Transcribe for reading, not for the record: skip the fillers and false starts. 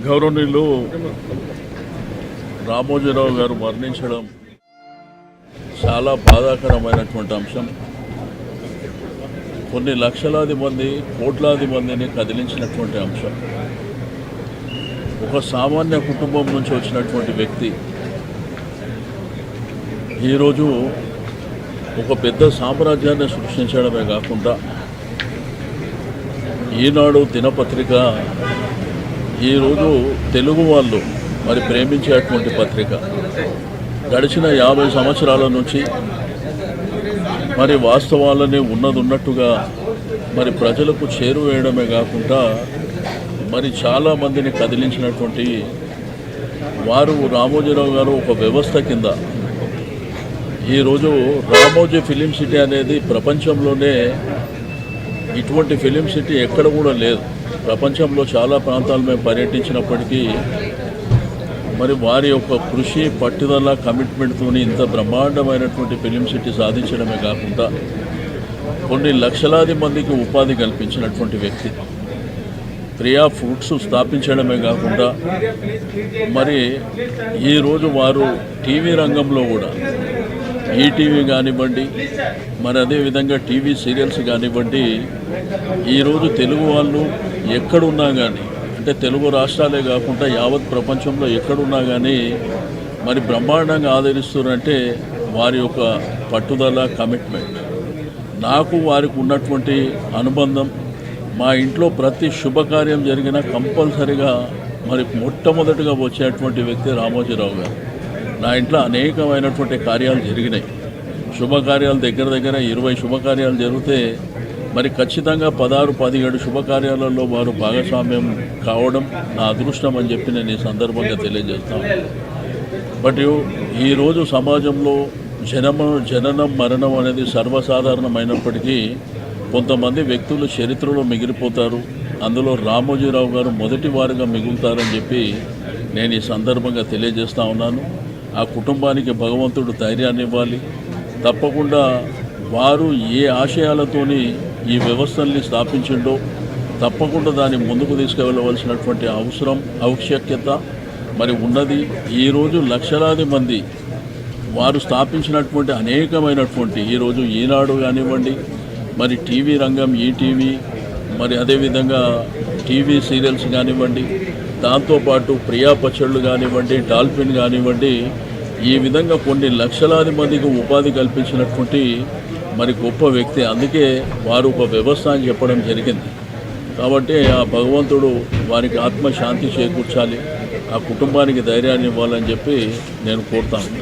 గౌరవనీయులు రామోజీరావు గారు మరణించడం చాలా బాధాకరమైనటువంటి అంశం. కొన్ని లక్షలాది మంది కోట్లాది మందిని కదిలించినటువంటి అంశం. ఒక సామాన్య కుటుంబం నుంచి వచ్చినటువంటి వ్యక్తి ఈరోజు ఒక పెద్ద సామ్రాజ్యాన్ని సృష్టించడమే కాకుండా ఈనాడు దినపత్రిక ఈరోజు తెలుగు వాళ్ళు మరి ప్రేమించేటువంటి పత్రిక గడిచిన 50 సంవత్సరాల నుంచి మరి వాస్తవాలని ఉన్నట్టుగా మరి ప్రజలకు చేరువేయడమే కాకుండా మరి చాలామందిని కదిలించినటువంటి వారు రామోజీరావు గారు ఒక వ్యవస్థ కింద ఈరోజు రామోజీ ఫిలిం సిటీ అనేది ప్రపంచంలోనే ఇటువంటి ఫిలిం సిటీ ఎక్కడ కూడా లేదు. ప్రపంచంలో చాలా ప్రాంతాలు మేము పర్యటించినప్పటికీ మరి వారి యొక్క కృషి పట్టుదల కమిట్మెంట్తో ఇంత బ్రహ్మాండమైనటువంటి ఫిలిం సిటీ సాధించడమే కాకుండా కొన్ని లక్షలాది మందికి ఉపాధి కల్పించినటువంటి వ్యక్తి. ప్రియా ఫుడ్స్ స్థాపించడమే కాకుండా మరి ఈరోజు వారు టీవీ రంగంలో కూడా ఈటీవీ కానివ్వండి, మరి అదేవిధంగా టీవీ సీరియల్స్ కానివ్వండి, ఈరోజు తెలుగు వాళ్ళు ఎక్కడున్నా కానీ అంటే తెలుగు రాష్ట్రాలే కాకుండా యావత్ ప్రపంచంలో ఎక్కడున్నా కానీ మరి బ్రహ్మాండంగా ఆదరిస్తున్నారంటే వారి యొక్క పట్టుదల కమిట్మెంట్. నాకు వారికి ఉన్నటువంటి అనుబంధం, మా ఇంట్లో ప్రతి శుభకార్యం జరిగినా కంపల్సరిగా మరి మొట్టమొదటిగా వచ్చేటువంటి వ్యక్తి రామోజీరావు గారు. నా ఇంట్లో అనేకమైనటువంటి కార్యాలు జరిగినాయి. శుభకార్యాలు దగ్గర 20 శుభకార్యాలు జరిగితే మరి ఖచ్చితంగా 16-17 శుభకార్యాలలో వారు భాగస్వామ్యం కావడం నా అదృష్టం అని చెప్పి నేను ఈ సందర్భంగా తెలియజేస్తాను. బట్ ఈరోజు సమాజంలో జననం మరణం అనేది సర్వసాధారణమైనప్పటికీ కొంతమంది వ్యక్తులు చరిత్రలో మిగిలిపోతారు. అందులో రామోజీరావు గారు మొదటి వారుగా మిగులుతారని చెప్పి నేను ఈ సందర్భంగా తెలియజేస్తూ ఉన్నాను. ఆ కుటుంబానికి భగవంతుడు ధైర్యాన్ని ఇవ్వాలి. తప్పకుండా వారు ఏ ఆశయాలతోని ఈ వ్యవస్థల్ని స్థాపించిండో తప్పకుండా దాన్ని ముందుకు తీసుకువెళ్ళవలసినటువంటి ఆవశ్యకత మరి ఉన్నది. ఈరోజు లక్షలాది మంది వారు స్థాపించినటువంటి అనేకమైనటువంటి ఈరోజు ఈనాడు కానివ్వండి, మరి టీవీ రంగం ఈటీవీ, మరి అదేవిధంగా టీవీ సీరియల్స్ కానివ్వండి, దాంతోపాటు ప్రియా పచ్చళ్ళు కానివ్వండి, డాల్ఫిన్ కానివ్వండి, ఈ విధంగా కొన్ని లక్షలాది మందికి ఉపాధి కల్పించినటువంటి మరి గొప్ప వ్యక్తి. అందుకే వారు ఒక వ్యవస్థ అని చెప్పడం జరిగింది. కాబట్టి ఆ భగవంతుడు వారికి ఆత్మశాంతి చేకూర్చాలి, ఆ కుటుంబానికి ధైర్యాన్ని ఇవ్వాలని చెప్పి నేను కోరుతాను.